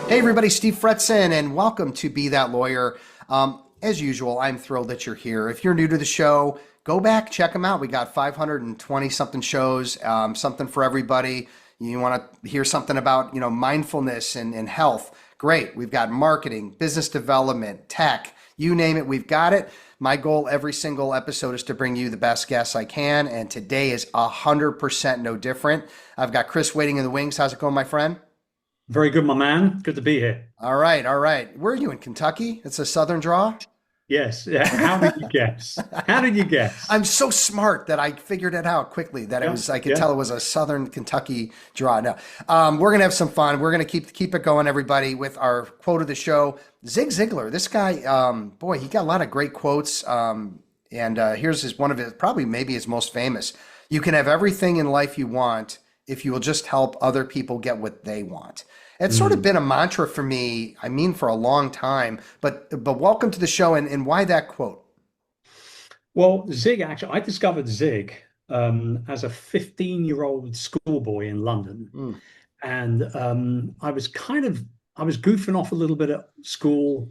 Hey everybody, Steve Fretzin, and welcome to Be That Lawyer. As usual, I'm thrilled that you're here. If you're new to the show, go back, check them out. We got 520 something shows, something for everybody. You want to hear something about, mindfulness and health. Great. We've got marketing, business development, tech, you name it, we've got it. My goal every single episode is to bring you the best guests I can, and today is 100% no different. I've got Chris waiting in the wings. How's it going, my friend? Very good, my man. Good to be here. All right, all right. Where are you in Kentucky? It's a southern draw. Yes. Yeah. How did you guess? How did you guess? I'm so smart that I figured it out quickly that it Yeah. was I could Yeah. tell it was a southern Kentucky draw. No, we're gonna have some fun. We're gonna keep it going, everybody, with our quote of the show. Zig Ziglar. This guy, boy, he got a lot of great quotes. And here's one of his, probably maybe his most famous. You can have everything in life you want if you will just help other people get what they want. It's sort of Mm. been a mantra for me, I mean, for a long time, but welcome to the show, and why that quote? Well, Zig, actually, I discovered Zig as a 15-year-old schoolboy in London. Mm. And I was goofing off a little bit at school.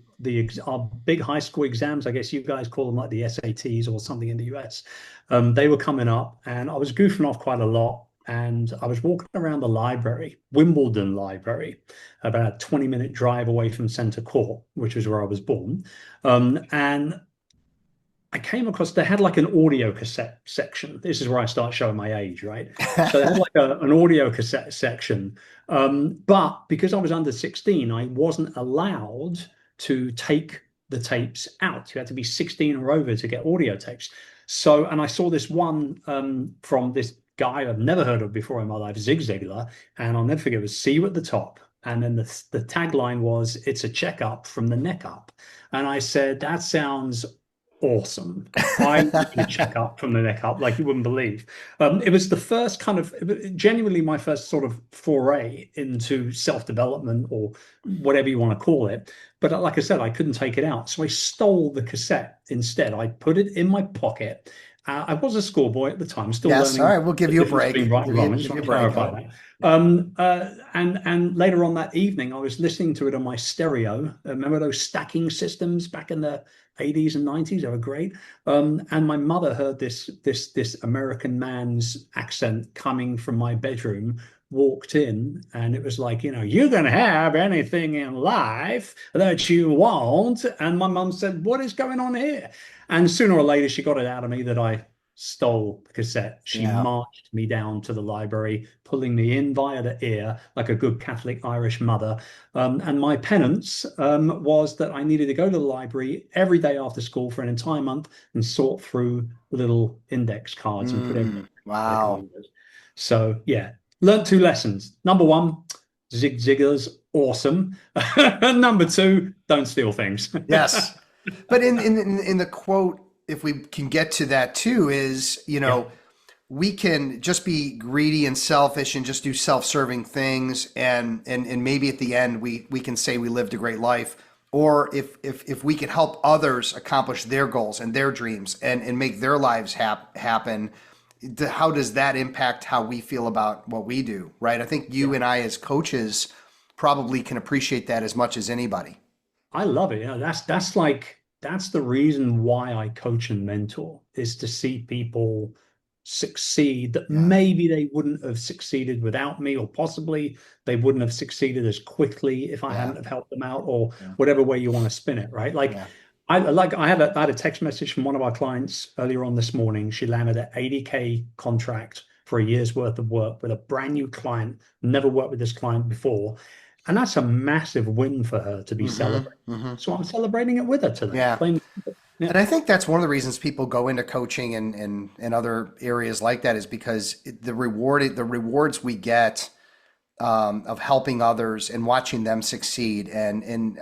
Our big high school exams, I guess you guys call them like the SATs or something in the US. They were coming up, and I was goofing off quite a lot. And I was walking around the library, Wimbledon Library, about a 20-minute drive away from Centre Court, which was where I was born. And I came across, they had like an audio cassette section. This is where I start showing my age, right? So they had like an audio cassette section. But because I was under 16, I wasn't allowed to take the tapes out. You had to be 16 or over to get audio tapes. So, and I saw this one from this guy I've never heard of before in my life, Zig Ziglar, and I'll never forget, it was "See you at the top." And then the tagline was, "It's a checkup from the neck up." And I said, that sounds awesome. I need a checkup from the neck up, like you wouldn't believe. It was the first kind of, genuinely my first sort of foray into self-development or whatever you want to call it. But like I said, I couldn't take it out. So I stole the cassette instead. I put it in my pocket. I was a schoolboy at the time, still Yes, learning all right, we'll give the you a difference break. between right and wrong. I just Give you want a to break. clarify that. And later on that evening, I was listening to it on my stereo. Remember those stacking systems back in the 80s and 90s? They were great. And my mother heard this American man's accent coming from my bedroom, walked in, and it was like, you can have anything in life that you want. And my mum said, what is going on here? And sooner or later, she got it out of me that I stole the cassette. She Yeah. marched me down to the library, pulling me in via the ear like a good Catholic Irish mother. And my penance was that I needed to go to the library every day after school for an entire month and sort through little index cards and put everything back Wow. on those. So yeah, learned two lessons. Number one, Zig Ziglar's awesome. And number two, don't steal things. Yes. But in the quote, if we can get to that too, is, Yeah. we can just be greedy and selfish and just do self-serving things, and maybe at the end we can say we lived a great life. Or if we can help others accomplish their goals and their dreams and make their lives happen, how does that impact how we feel about what we do, right? I think you and I as coaches probably can appreciate that as much as anybody. I love it. That's the reason why I coach and mentor, is to see people succeed that Yeah. maybe they wouldn't have succeeded without me, or possibly they wouldn't have succeeded as quickly if I Yeah. hadn't have helped them out, or Yeah. whatever way you want to spin it, right? Like Yeah. I had a text message from one of our clients earlier on this morning. She landed an 80K contract for a year's worth of work with a brand new client, never worked with this client before. And that's a massive win for her to be hmm celebrating. hmm So I'm celebrating it with her today. Yeah. Plain, yeah, And I think that's one of the reasons people go into coaching and other areas like that, is because the rewards we get, of helping others and watching them succeed, and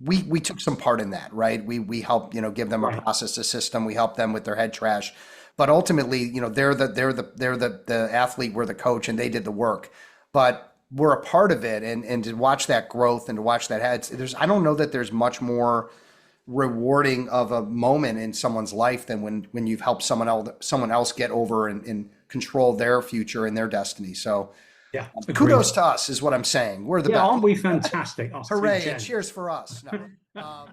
we took some part in that, right? We help, give them a right. process, a system. We help them with their head trash, but ultimately, they're the athlete, we're the coach, and they did the work, but we're a part of it, and to watch that growth and to watch that head. I don't know that there's much more rewarding of a moment in someone's life than when you've helped someone else get over and control their future and their destiny. So Yeah, Kudos agreed. to us is what I'm saying. We're the Yeah, best. aren't we fantastic? Us three Hooray, and gents. cheers for us. No.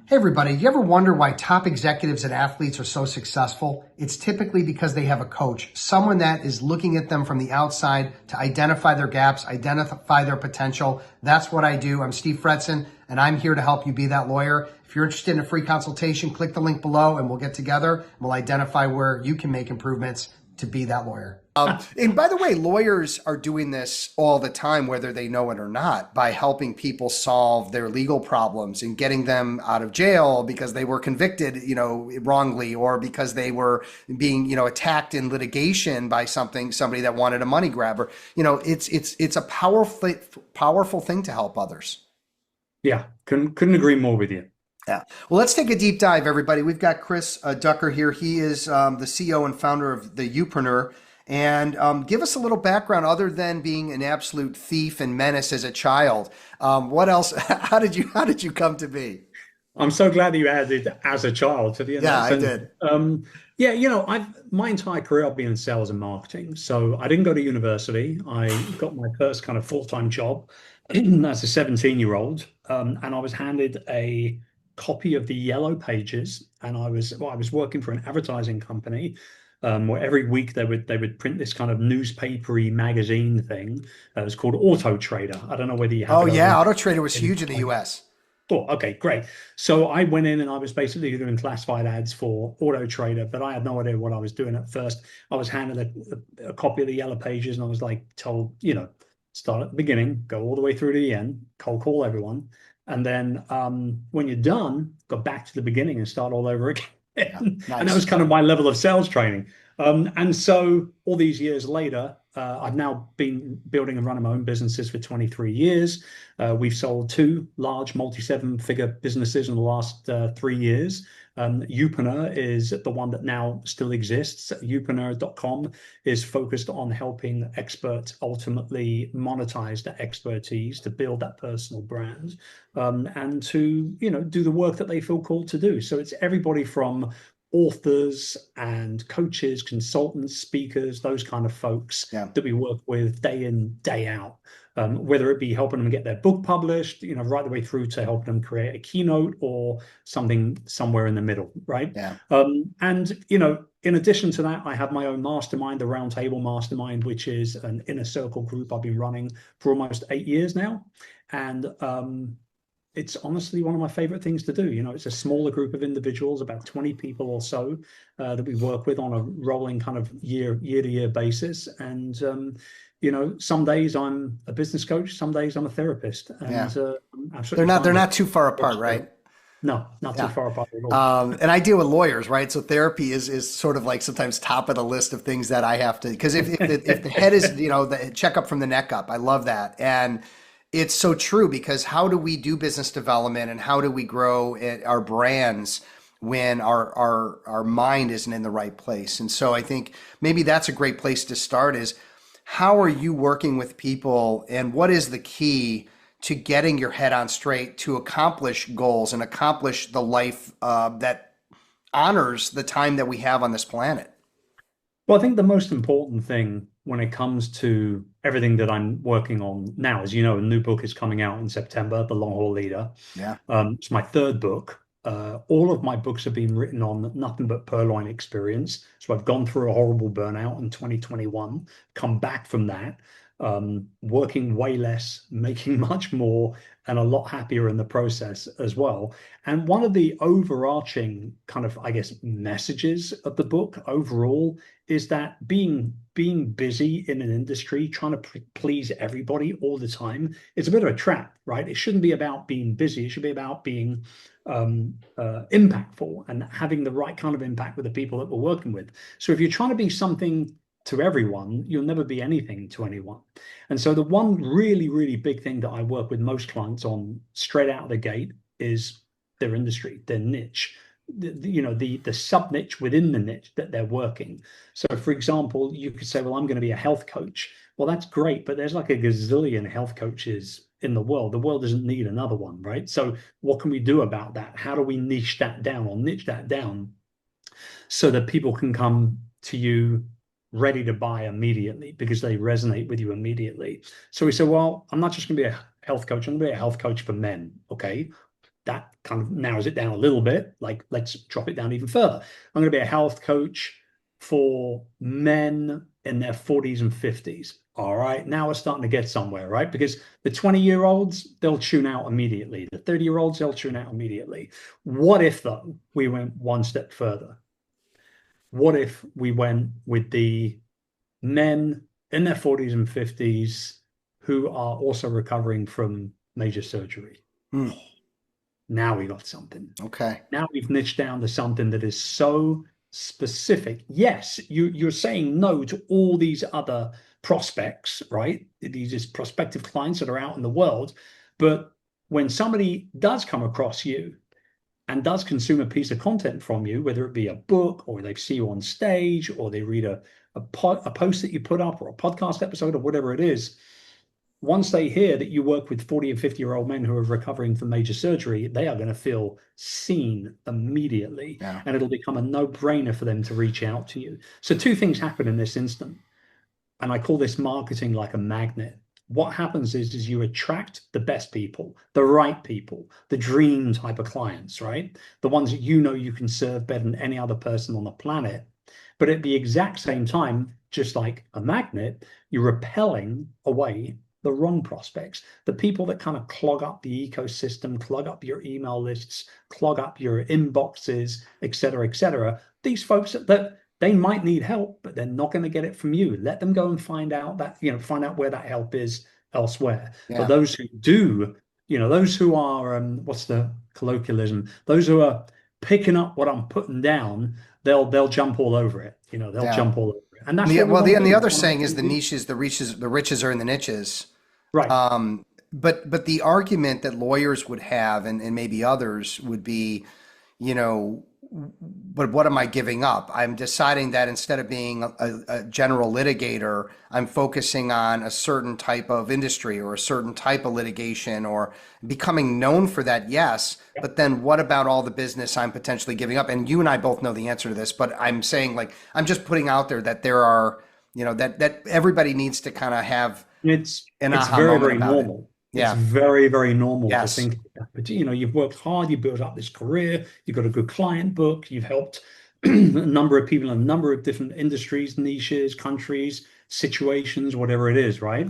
Hey, everybody, you ever wonder why top executives and athletes are so successful? It's typically because they have a coach, someone that is looking at them from the outside to identify their gaps, identify their potential. That's what I do. I'm Steve Fretzin, and I'm here to help you be that lawyer. If you're interested in a free consultation, click the link below and we'll get together and we'll identify where you can make improvements to be that lawyer. And by the way, lawyers are doing this all the time, whether they know it or not, by helping people solve their legal problems and getting them out of jail because they were convicted, wrongly, or because they were being, attacked in litigation by somebody that wanted a money grabber. It's a powerful thing to help others. Yeah, couldn't agree more with you. Yeah. Well, let's take a deep dive, everybody. We've got Chris Ducker here. He is the CEO and founder of the Upreneur. And give us a little background other than being an absolute thief and menace as a child. What else? How did you come to be? I'm so glad that you added as a child to the end. Yeah, Of I that did. yeah, I've my entire career I've been in sales and marketing. So I didn't go to university. I got my first kind of full-time job as a 17-year-old, and I was handed a copy of the Yellow Pages, and I was working for an advertising company. Where every week they would print this kind of newspapery magazine thing. It was called Auto Trader. I don't know whether you have Oh it over yeah, Auto Trader was huge in the in U.S. Oh, okay, great. So I went in and I was basically doing classified ads for Auto Trader, but I had no idea what I was doing at first. I was handed a copy of the Yellow Pages and I was like told, start at the beginning, go all the way through to the end, cold call everyone. And then when you're done, go back to the beginning and start all over again. Yeah, And that was nice. kind of my level of sales training. And so all these years later, I've now been building and running my own businesses for 23 years. We've sold two large multi-seven-figure businesses in the last 3 years. Upreneur is the one that now still exists. Upreneur.com is focused on helping experts ultimately monetize their expertise to build that personal brand, and to do the work that they feel called to do. So it's everybody from authors and coaches, consultants, speakers, those kind of folks Yeah. that we work with day in, day out. Whether it be helping them get their book published, right the way through to helping them create a keynote or something somewhere in the middle, right? Yeah. And in addition to that, I have my own mastermind, the Roundtable Mastermind, which is an inner circle group I've been running for almost 8 years now. And it's honestly one of my favorite things to do. It's a smaller group of individuals, about 20 people or so, that we work with on a rolling kind of year to year basis. And some days I'm a business coach, some days I'm a therapist, and Yeah. I'm They're absolutely not fine with too far apart, it. right? No, not too Yeah. far apart at all. And I deal with lawyers, right? So therapy is sort of like sometimes top of the list of things that I have to, because if the head is, the checkup from the neck up, I love that. And it's so true, because how do we do business development and how do we grow our brands when our mind isn't in the right place? And so I think maybe that's a great place to start is, how are you working with people and what is the key to getting your head on straight to accomplish goals and accomplish the life that honors the time that we have on this planet? Well, I think the most important thing when it comes to everything that I'm working on now, as you know, a new book is coming out in September, The Long Haul Leader. Yeah. It's my third book. All of my books have been written on nothing but purloin experience. So I've gone through a horrible burnout in 2021, come back from that, working way less, making much more, and a lot happier in the process as well. And one of the overarching kind of, I guess, messages of the book overall is that being busy in an industry, trying to please everybody all the time, is a bit of a trap, right? It shouldn't be about being busy. It should be about being impactful and having the right kind of impact with the people that we're working with. So if you're trying to be something to everyone, you'll never be anything to anyone. And so the one really, really big thing that I work with most clients on straight out of the gate is their industry, their niche, the sub niche within the niche that they're working. So for example, you could say, well, I'm going to be a health coach. Well, that's great, but there's like a gazillion health coaches in the world. The world doesn't need another one, right? So what can we do about that? How do we niche that down or niche that down so that people can come to you ready to buy immediately because they resonate with you immediately. So we said, well, I'm not just going to be a health coach. I'm going to be a health coach for men. Okay. That kind of narrows it down a little bit. Like, let's drop it down even further. I'm going to be a health coach for men in their 40s and 50s. All right. Now we're starting to get somewhere, right? Because the 20-year-olds, they'll tune out immediately. The 30-year-olds, they'll tune out immediately. What if, though, we went one step further? What if we went with the men in their 40s and 50s who are also recovering from major surgery? Now we got something. Okay. Now we've niched down to something that is so specific. Yes, you're saying no to all these other prospects, right? These prospective clients that are out in the world. But when somebody does come across you and does consume a piece of content from you, whether it be a book or they see you on stage or they read a post that you put up or a podcast episode or whatever it is, once they hear that you work with 40 and 50-year-old men who are recovering from major surgery, they are going to feel seen immediately. Yeah. And it'll become a no-brainer for them to reach out to you. So two things happen in this instant. And I call this marketing like a magnet. What happens is you attract the best people, the right people, the dream type of clients, right? The ones that you know you can serve better than any other person on the planet. But at the exact same time, just like a magnet, you're repelling away the wrong prospects, the people that kind of clog up the ecosystem, clog up your email lists, clog up your inboxes, et cetera, et cetera. These folks that they might need help, but they're not going to get it from you. Let them go and find out where that help is elsewhere. Yeah. But those who do, those who are, what's the colloquialism? Those who are picking up what I'm putting down, they'll jump all over it. They'll jump all over it. And that's the other saying is the niches, the riches are in the niches. Right. But the argument that lawyers would have, and maybe others would be, but what am I giving up? I'm deciding that instead of being a general litigator, I'm focusing on a certain type of industry or a certain type of litigation or becoming known for that. Yes. But then what about all the business I'm potentially giving up? And you and I both know the answer to this, but I'm saying, like, I'm just putting out there that there are, that everybody needs to kind of have it's very, very normal. Yeah. It's very, very normal to Yes. think that. But you've worked hard, you built up this career, you've got a good client book, you've helped a number of people in a number of different industries, niches, countries, situations, whatever it is, right?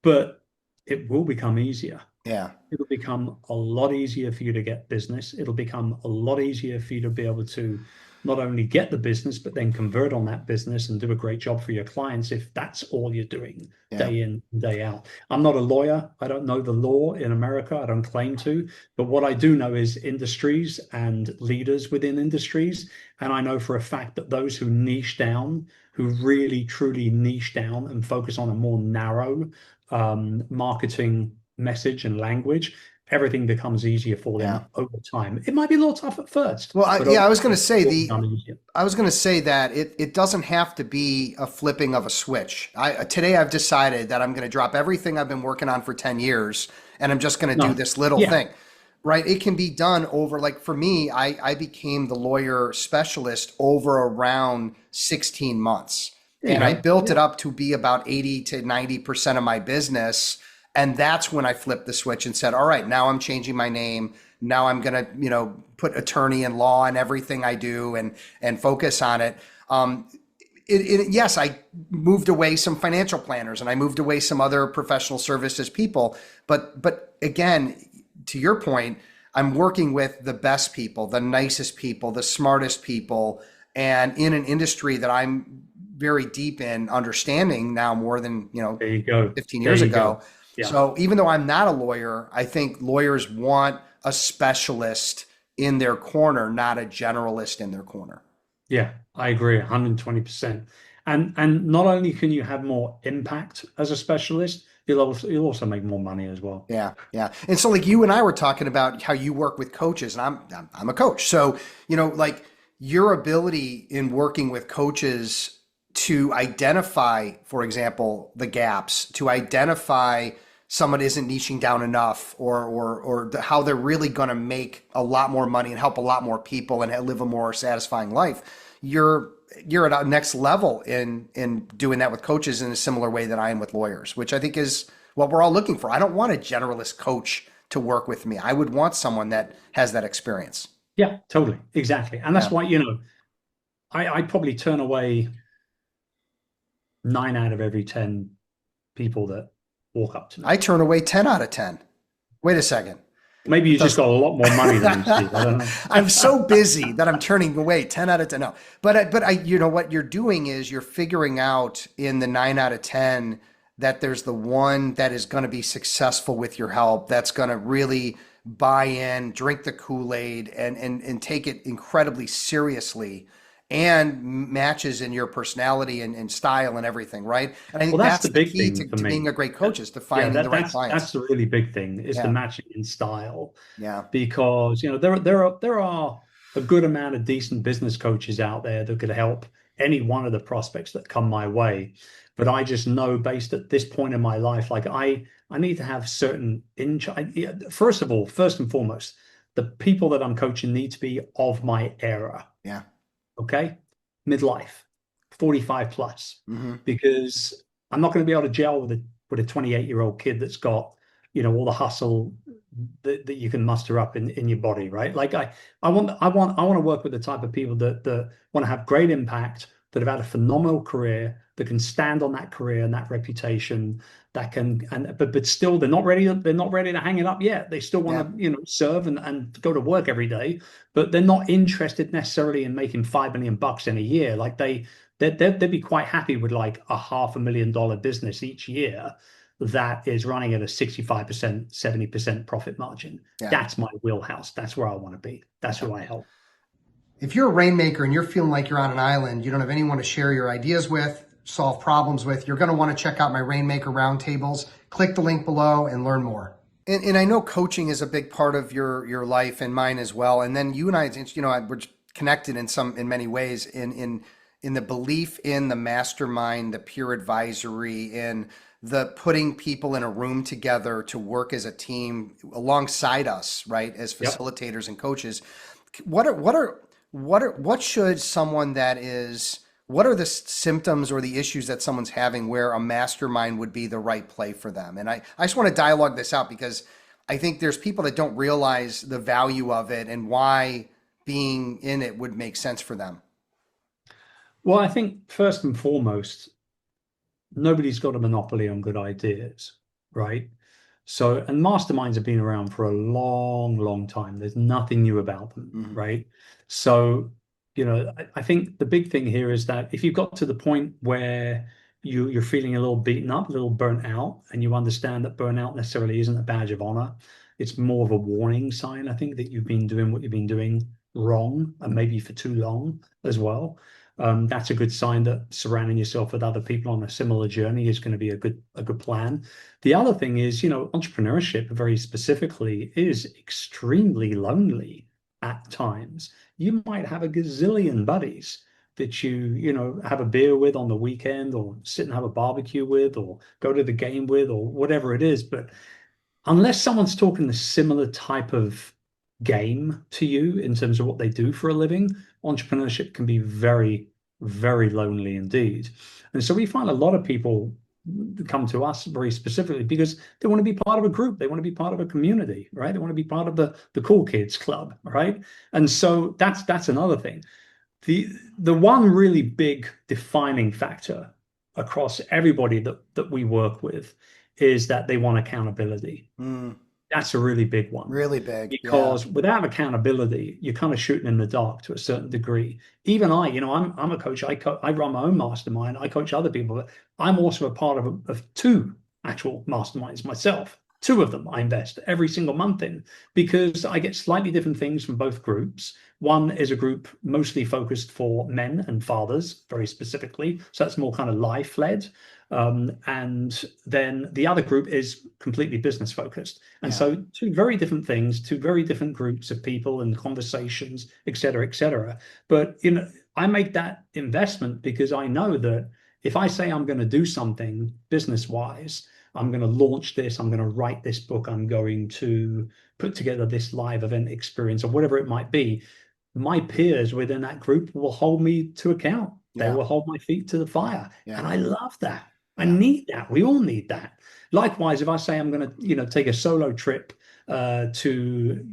But it will become easier. Yeah. It'll become a lot easier for you to get business. It'll become a lot easier for you to be able to not only get the business, but then convert on that business and do a great job for your clients if that's all you're doing day in, day out. I'm not a lawyer. I don't know the law in America. I don't claim to. But what I do know is industries and leaders within industries. And I know for a fact that those who niche down, who really, truly niche down and focus on a more narrow marketing message and language, everything becomes easier for them over time. It might be a little tough at first. Well, I was going to say that it doesn't have to be a flipping of a switch. Today I've decided that I'm going to drop everything I've been working on for 10 years and I'm just going to do this little thing, right? It can be done over, like for me, I became the lawyer specialist over around 16 months. And I built it up to be about 80 to 90% of my business. And that's when I flipped the switch and said, all right, now I'm changing my name. Now I'm going to, put attorney and law in everything I do and focus on it. Yes, I moved away some financial planners and I moved away some other professional services people. But again, to your point, I'm working with the best people, the nicest people, the smartest people, and in an industry that I'm very deep in understanding now more than, there you go. 15 years ago. Yeah. So even though I'm not a lawyer, I think lawyers want a specialist in their corner, not a generalist in their corner. Yeah, I agree 120%. And not only can you have more impact as a specialist, you'll also make more money as well. Yeah, yeah. And so like you and I were talking about how you work with coaches, and I'm a coach. So, like your ability in working with coaches to identify, for example, the gaps, to identify someone isn't niching down enough or how they're really going to make a lot more money and help a lot more people and live a more satisfying life. You're you're at a next level in doing that with coaches in a similar way that I am with lawyers, which I think is what we're all looking for. I don't want a generalist coach to work with me. I would want someone that has that experience. Yeah, totally. Exactly. And that's Yeah. why, I probably turn away 9 out of every 10 people that walk up to I me. turn away 10 out of 10. Wait a second. Maybe you just That's got a lot more money than me, Steve. I don't know. I'm so busy that I'm turning away 10 out of 10. No, but you know what you're doing is you're figuring out in the 9 out of 10 that there's the one that is going to be successful with your help. That's going to really buy in, drink the Kool-Aid and take it incredibly seriously and matches in your personality and style and everything. Right. And I think Well, that's that's the the big key thing for to being me. a great coach That, is to yeah, finding the right clients. that's the really big thing is the Yeah. matching in style, Yeah. because there are a good amount of decent business coaches out there that could help any one of the prospects that come my way. But I just know, based at this point in my life, like I need to have certain first of all, first and foremost, the people that I'm coaching need to be of my era. Yeah. Okay, midlife, 45 plus, Hmm. because I'm not going to be able to gel with a 28-year-old kid that's got, all the hustle that you can muster up in your body, right? Like I want to work with the type of people that want to have great impact, that have had a phenomenal career, that can stand on that career and that reputation, that can, but still they're not ready to hang it up yet. They still Yeah. want to, serve and go to work every day, but they're not interested necessarily in making $5 million in a year. Like they'd be quite happy with like a $500,000 business each year that is running at a 65%, 70% profit margin. Yeah. That's my wheelhouse. That's where I want to be. That's Yeah. who I help. If you're a rainmaker and you're feeling like you're on an island, you don't have anyone to share your ideas with, solve problems with, you're going to want to check out my Rainmaker Roundtables. Click the link below and learn more. And I know coaching is a big part of your life and mine as well. And then you and I, we're connected in many ways in the belief in the mastermind, the peer advisory, in the putting people in a room together to work as a team alongside us, right, as Yep. facilitators and coaches. What should someone that is, what are the symptoms or the issues that someone's having where a mastermind would be the right play for them? And I just want to dialogue this out because I think there's people that don't realize the value of it and why being in it would make sense for them. Well, I think first and foremost, nobody's got a monopoly on good ideas, right? So, and masterminds have been around for a long, long time. There's nothing new about them, Hmm. right? So, I think the big thing here is that if you've got to the point where you're feeling a little beaten up, a little burnt out, and you understand that burnout necessarily isn't a badge of honor, it's more of a warning sign, I think, that you've been doing what you've been doing wrong and maybe for too long as well. That's a good sign that surrounding yourself with other people on a similar journey is going to be a good plan. The other thing is, entrepreneurship very specifically is extremely lonely at times. You might have a gazillion buddies that have a beer with on the weekend, or sit and have a barbecue with, or go to the game with, or whatever it is. But unless someone's talking a similar type of game to you in terms of what they do for a living, entrepreneurship can be very, very lonely indeed. And so we find a lot of people come to us very specifically because they want to be part of a group, they want to be part of a community, right? They want to be part of the cool kids club, right? And so that's another thing. The one really big defining factor across everybody that we work with is that they want accountability. Mm, That's a really big one, really big. Yeah. because without accountability, you're kind of shooting in the dark to a certain degree. Even I'm a coach. I run my own mastermind. I coach other people, but I'm also a part of two actual masterminds myself. Two of them I invest every single month in, because I get slightly different things from both groups. One is a group mostly focused for men and fathers, very specifically. So that's more kind of life led. And then the other group is completely business focused. And Yeah. so two very different things, two very different groups of people and conversations, et cetera, et cetera. But I make that investment because I know that if I say I'm going to do something business wise, I'm going to launch this, I'm going to write this book, I'm going to put together this live event experience or whatever it might be, my peers within that group will hold me to account. They Yeah. will hold my feet to the fire. Yeah. And I love that. I Yeah. need that. We all need that. Likewise, if I say I'm going to, take a solo trip to,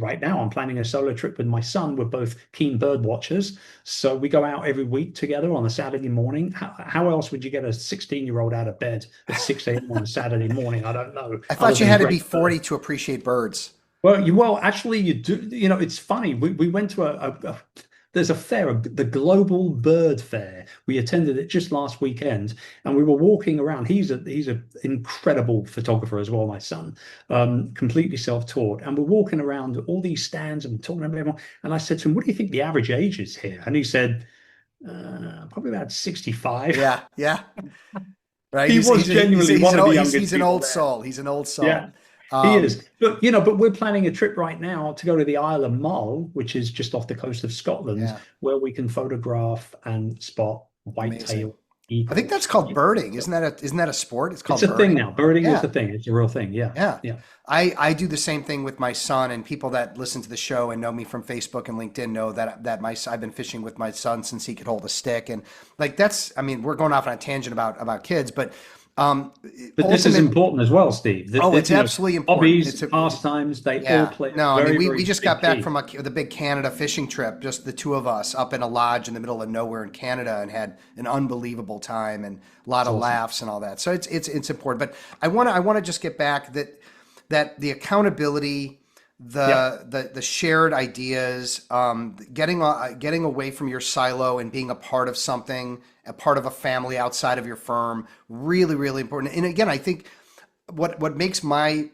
right now I'm planning a solo trip with my son. We're both keen bird watchers. So we go out every week together on a Saturday morning. How else would you get a 16-year-old out of bed at 6 a.m. on a Saturday morning? I don't know, I other thought you than had to be great bird. 40 to appreciate birds. Well, actually, you do. It's funny. We went to there's a fair, the Global Bird Fair. We attended it just last weekend, and we were walking around. He's a incredible photographer as well, my son, completely self-taught. And we're walking around all these stands and talking to everyone. And I said to him, "What do you think the average age is here?" And he said, "Probably about 65." Yeah. Yeah. Right. He was genuinely one of the youngest He's an people old there. soul. He's an old Yeah. soul. He Um, is. But we're planning a trip right now to go to the Isle of Mull, which is just off the coast of Scotland, yeah. where we can photograph and spot Amazing. white-tailed I think that's eagles. called birding. So Isn't that a sport? It's it's called a thing birding. now. Birding is Yeah. the thing. It's a real thing. Yeah. Yeah. Yeah. I do the same thing with my son, and people that listen to the show and know me from Facebook and LinkedIn know that I've been fishing with my son since he could hold a stick. And like that's, I mean, we're going off on a tangent about kids, but um But this is ultimate important as well, Steve. oh, it's absolutely important. Hobbies, pastimes, they all Yeah. play a No, I mean, very, we very just big got back key. from the big Canada fishing trip, just the two of us up in a lodge in the middle of nowhere in Canada, and had an unbelievable time and a lot It's of awesome. laughs and all that. So it's important. But I want to just get back that the accountability, Yep. the shared ideas, getting away from your silo and being a part of something, a part of a family outside of your firm, really, really important. And again, I think what makes my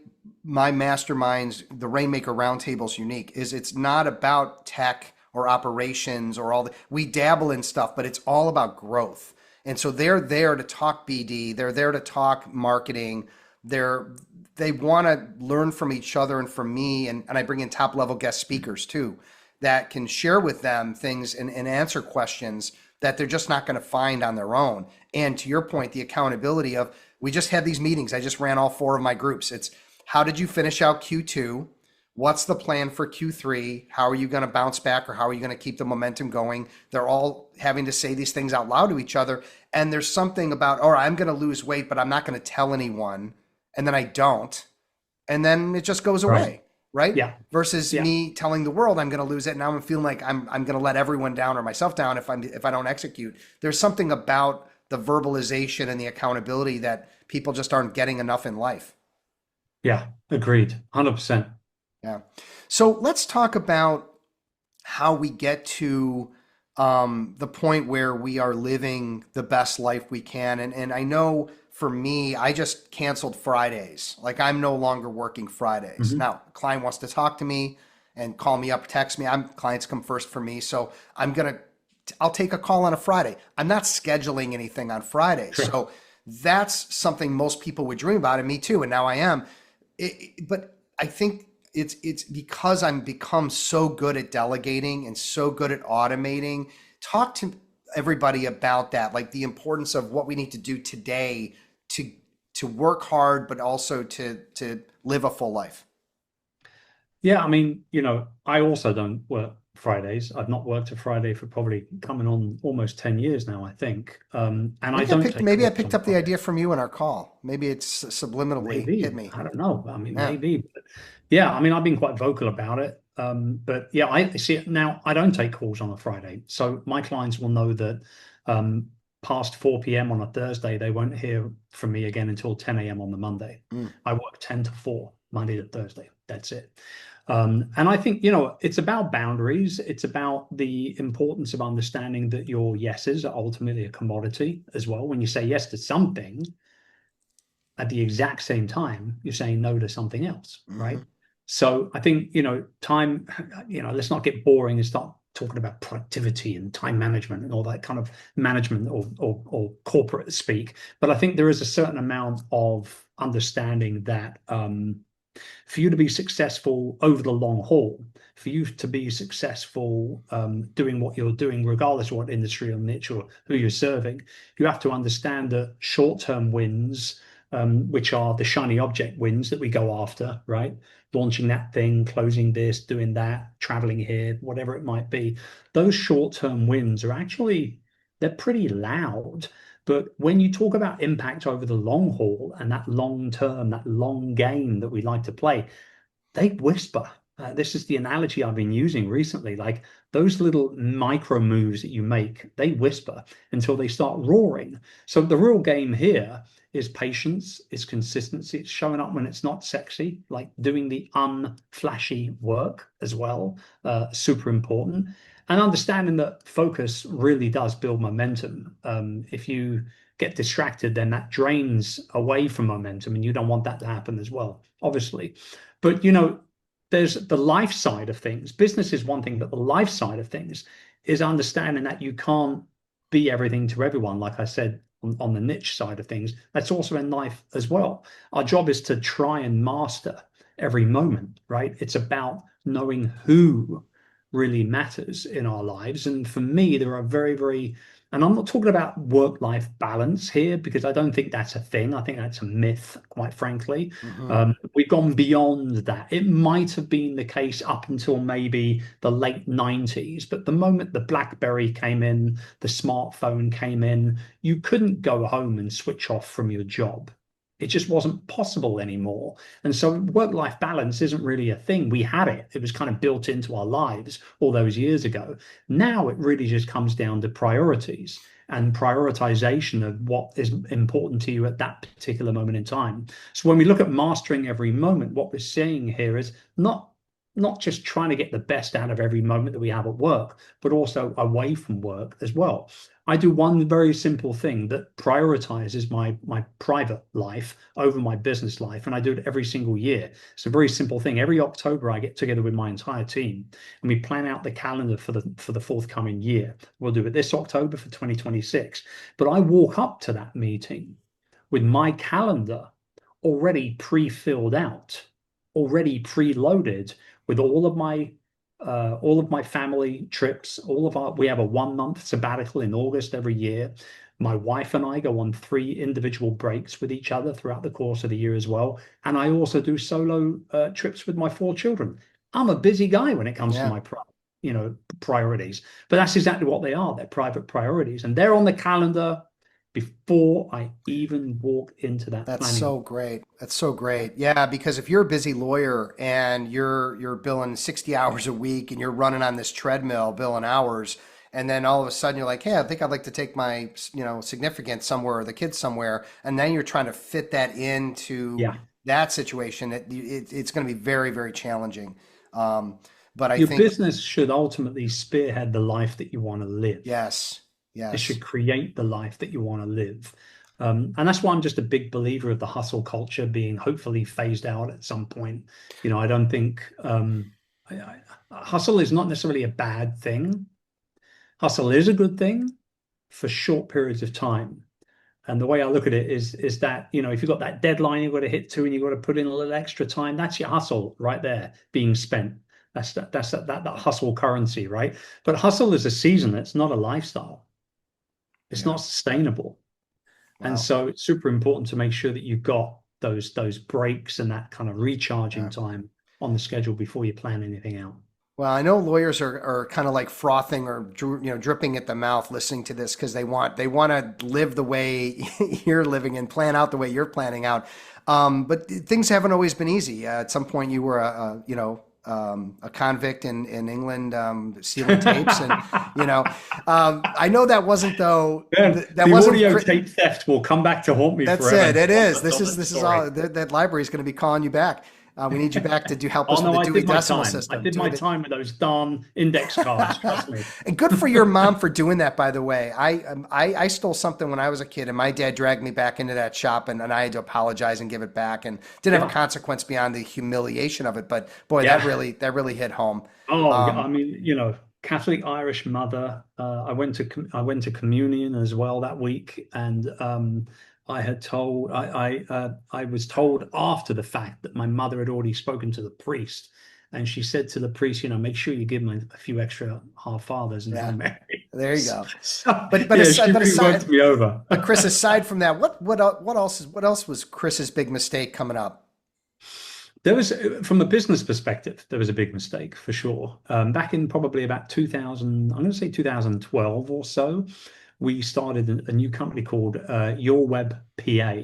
masterminds, the Rainmaker Roundtables, unique is it's not about tech or operations or we dabble in stuff, but it's all about growth. And so they're there to talk BD, they're there to talk marketing, they're they want to learn from each other and from me, and I bring in top level guest speakers too that can share with them things and answer questions that they're just not going to find on their own. And to your point, the accountability of we just had these meetings. I just ran all four of my groups. It's how did you finish out Q2? What's the plan for Q3? How are you going to bounce back, or how are you going to keep the momentum going? They're all having to say these things out loud to each other. And there's something about, all right, I'm going to lose weight, but I'm not going to tell anyone. And then I don't. And then it just goes Right. away, right? Yeah. Versus Yeah. me telling the world I'm going to lose it. Now I'm feeling like I'm going to let everyone down or myself down if I don't execute. There's something about the verbalization and the accountability that people just aren't getting enough in life. Yeah. Agreed. 100%. Yeah. So let's talk about how we get to the point where we are living the best life we can. And I know for me, I just canceled Fridays. Like I'm no longer working Fridays. Mhm. Now, a client wants to talk to me and call me up, text me. Clients come first for me. So I'll take a call on a Friday. I'm not scheduling anything on Fridays. Sure. So that's something most people would dream about, and me too. And now I am. But I think it's because I'm become so good at delegating and so good at automating. Talk to everybody about that, like the importance of what we need to do today to work hard, but also to live a full life. Yeah, I mean, I also don't work Fridays. I've not worked a Friday for probably coming on almost 10 years now, I think. And I don't take Maybe I calls picked on up the Friday. idea from you in our call. Maybe it's subliminally hit Maybe. me. I don't know. I mean, Yeah. maybe. But yeah, I mean, I've been quite vocal about it. But yeah, I see it now. I don't take calls on a Friday. So my clients will know that past 4 p.m. on a Thursday, they won't hear from me again until 10 a.m. on the Monday. Mm. I work 10 to 4, Monday to Thursday. That's it. And I think, it's about boundaries. It's about the importance of understanding that your yeses are ultimately a commodity as well. When you say yes to something, at the exact same time, you're saying no to something else, Mm-hmm. right? So I think, time, let's not get boring and start talking about productivity and time management and all that kind of management or corporate speak. But I think there is a certain amount of understanding that for you to be successful over the long haul, for you to be successful doing what you're doing, regardless of what industry or niche or who you're serving, you have to understand that short-term wins which are the shiny object wins that we go after, right? Launching that thing, closing this, doing that, traveling here, whatever it might be. Those short-term wins are actually, they're pretty loud. But when you talk about impact over the long haul and that long term, that long game that we like to play, they whisper. This is the analogy I've been using recently. Like those little micro moves that you make, they whisper until they start roaring. So the real game here is patience, is consistency, it's showing up when it's not sexy, like doing the unflashy work as well, super important. And understanding that focus really does build momentum. If you get distracted, then that drains away from momentum, and you don't want that to happen as well, obviously. But there's the life side of things. Business is one thing, but the life side of things is understanding that you can't be everything to everyone. Like I said, on the niche side of things, that's also in life as well. Our job is to try and master every moment, right? It's about knowing who really matters in our lives. And for me, there are very, very, and I'm not talking about work-life balance here because I don't think that's a thing. I think that's a myth, quite frankly. Mm-hmm. We've gone beyond that. It might have been the case up until maybe the late 90s, but the moment the BlackBerry came in, the smartphone came in, you couldn't go home and switch off from your job. It just wasn't possible anymore. And so work-life balance isn't really a thing. We had it. It was kind of built into our lives all those years ago. Now it really just comes down to priorities and prioritization of what is important to you at that particular moment in time. So when we look at mastering every moment, what we're saying here is not just trying to get the best out of every moment that we have at work, but also away from work as well. I do one very simple thing that prioritizes my private life over my business life, and I do it every single year. It's a very simple thing. Every October, I get together with my entire team, and we plan out the calendar for the forthcoming year. We'll do it this October for 2026. But I walk up to that meeting with my calendar already pre-filled out, already preloaded with all of my family trips, we have a 1 month sabbatical in August every year. My wife and I go on 3 individual breaks with each other throughout the course of the year as well. And I also do solo trips with my 4 children. I'm a busy guy when it comes to Yeah. my priorities, but that's exactly what they are. They're private priorities, and they're on the calendar before I even walk into that That's planning. so great. That's so great. Yeah, because if you're a busy lawyer and you're billing 60 hours a week and you're running on this treadmill billing hours, and then all of a sudden you're like, "Hey, I think I'd like to take my, significant somewhere or the kids somewhere," and then you're trying to fit that into Yeah. that situation, it's going to be very, very challenging. Um, but I Your think business should ultimately spearhead the life that you want to live. yes, It should yes, create the life that you want to live. And that's why I'm just a big believer of the hustle culture being hopefully phased out at some point. I don't think hustle is not necessarily a bad thing. Hustle is a good thing for short periods of time. And the way I look at it is that, if you've got that deadline you've got to hit to and you've got to put in a little extra time, that's your hustle right there being spent. That's that hustle currency, right? But hustle is a season, it's not a lifestyle. It's yeah, not sustainable. And wow, so it's super important to make sure that you've got those breaks and that kind of recharging yeah. time on the schedule before you plan anything out. Well, I know lawyers are kind of like frothing or dripping at the mouth listening to this because they want to live the way you're living and plan out the way you're planning out. But things haven't always been easy. At some point, you were a convict in England stealing tapes, and I know that wasn't though Man, that the wasn't. audio tape theft will come back to haunt me That's forever it. It until I is. This tell is that this is story. all that library is going to be calling you back. We need you back to help Oh us with no, the I Dewey did my Decimal time. I System. did my time with those darn index cards. Trust me. And good for your mom for doing that, by the way. I stole something when I was a kid, and my dad dragged me back into that shop, and I had to apologize and give it back, and didn't have a Yeah, consequence beyond the humiliation of it. But boy, that yeah. really hit home. Oh, I Um, mean, Catholic Irish mother. I went to communion as well that week, and I was told after the fact that my mother had already spoken to the priest, and she said to the priest, make sure you give him a few extra half fathers and Hail yeah. Mary. There you go. So, But yeah, she aside, really worked me over. but Chris, aside from that, what else was Chris's big mistake coming up? There was, from a business perspective, there was a big mistake for sure. Back in probably about 2000, I'm going to say 2012 or so, we started a new company called Your Web PA.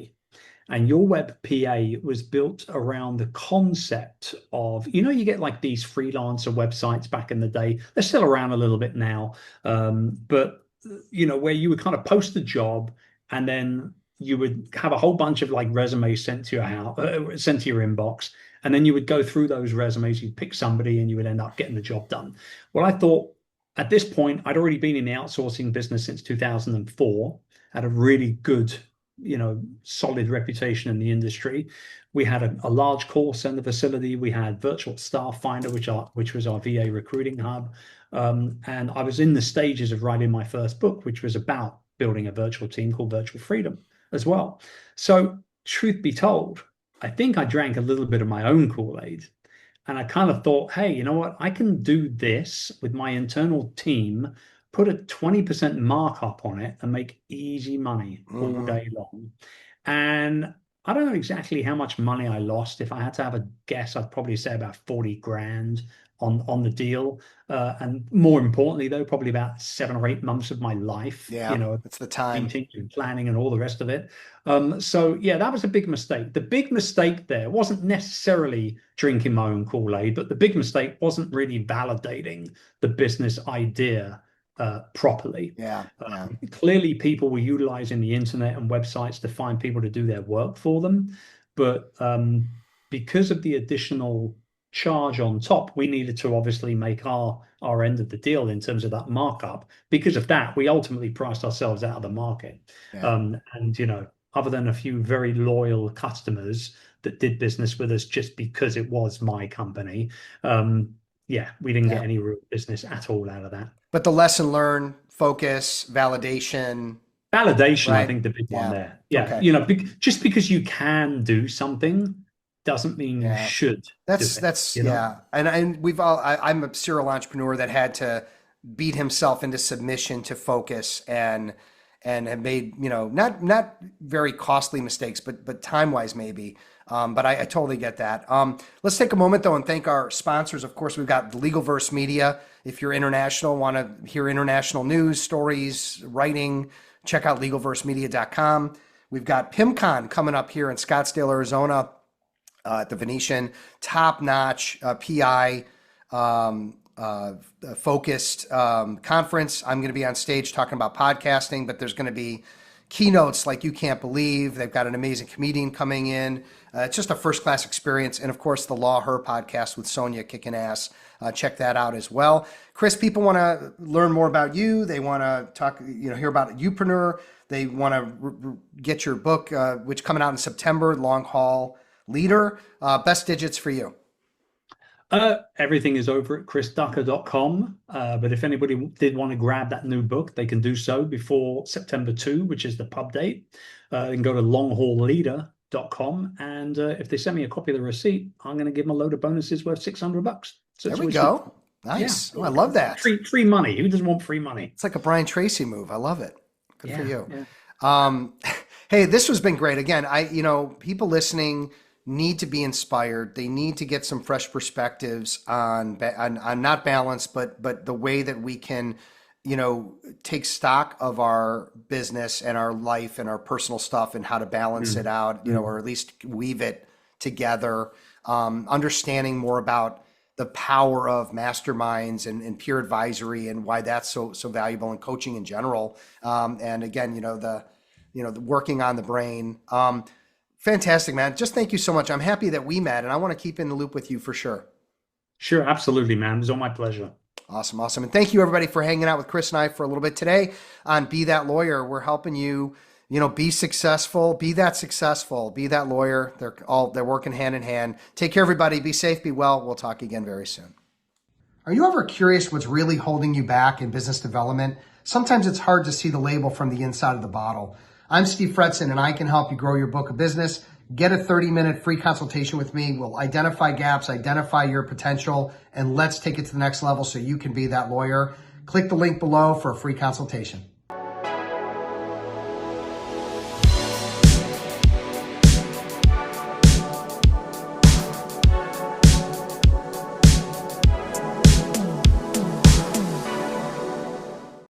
And Your Web PA was built around the concept of, you get like these freelancer websites back in the day. They're still around a little bit now, but where you would kind of post a job and then you would have a whole bunch of like resumes sent to your house, sent to your inbox, and then you would go through those resumes. You'd pick somebody, and you would end up getting the job done. Well, I thought at this point, I'd already been in the outsourcing business since 2004, had a really good solid reputation in the industry. We had a large call center facility. We had Virtual Staff Finder, which was our VA recruiting hub. And I was in the stages of writing my first book, which was about building a virtual team called Virtual Freedom as well. So truth be told, I think I drank a little bit of my own Kool-Aid. And I kind of thought, hey, you know what? I can do this with my internal team, put a 20% markup on it and make easy money all day long. And I don't know exactly how much money I lost. If I had to have a guess, I'd probably say about 40 grand on the deal. And more importantly, though, probably about 7 or 8 months of my life, It's the time. meetings and planning and all the rest of it. So yeah, that was a big mistake. The big mistake there wasn't necessarily drinking my own Kool-Aid, but the big mistake wasn't really validating the business idea properly. Clearly, people were utilizing the internet and websites to find people to do their work for them, but because of the additional charge on top, we needed to obviously make our end of the deal in terms of that markup. Because of that, we ultimately priced ourselves out of the market. And other than a few very loyal customers that did business with us just because it was my company, we didn't get any real business at all out of that. But the lesson learned, focus, validation. Right? I think the big one there. Just because you can do something doesn't mean you should. That's And I'm a serial entrepreneur that had to beat himself into submission to focus and have made, not very costly mistakes, but time-wise maybe. But I totally get that. Let's take a moment though and thank our sponsors. Of course, we've got the Legalverse Media. If you're international, want to hear international news, stories, writing, check out legalversemedia.com. We've got PimCon coming up here in Scottsdale, Arizona, at the Venetian. Top-notch PI focused conference. I'm going to be on stage talking about podcasting, but there's going to be keynotes like you can't believe. They've got an amazing comedian coming in. It's just a first-class experience. And of course, the Law Her podcast with Sonia kicking ass. Check that out as well. Chris, people want to learn more about you. They want to talk, hear about Youpreneur. They want to get your book, which coming out in September, Long Haul Leader. Best digits for you. Everything is over at chrisducker.com. But if anybody did want to grab that new book, they can do so before September 2, which is the pub date. They can go to longhauleader.com. And if they send me a copy of the receipt, I'm going to give them a load of bonuses worth $600. So there we go. Nice. Yeah. Oh, I love that. Free money. Who doesn't want free money? It's like a Brian Tracy move. I love it. Good for you. Yeah. Hey, this has been great. Again, people listening need to be inspired. They need to get some fresh perspectives on not balance, but the way that we can, take stock of our business and our life and our personal stuff and how to balance it out, or at least weave it together. Understanding more about the power of masterminds and peer advisory and why that's so valuable in coaching in general. And again, the working on the brain. Fantastic, man. Just thank you so much. I'm happy that we met, and I want to keep in the loop with you for sure. Sure, absolutely, man. It was all my pleasure. Awesome. And thank you, everybody, for hanging out with Chris and I for a little bit today on Be That Lawyer. We're helping you, be successful, be that lawyer. They're working hand in hand. Take care, everybody. Be safe, be well. We'll talk again very soon. Are you ever curious what's really holding you back in business development? Sometimes it's hard to see the label from the inside of the bottle. I'm Steve Fretzin, and I can help you grow your book of business. Get a 30-minute free consultation with me. We'll identify gaps, identify your potential, and let's take it to the next level so you can be that lawyer. Click the link below for a free consultation.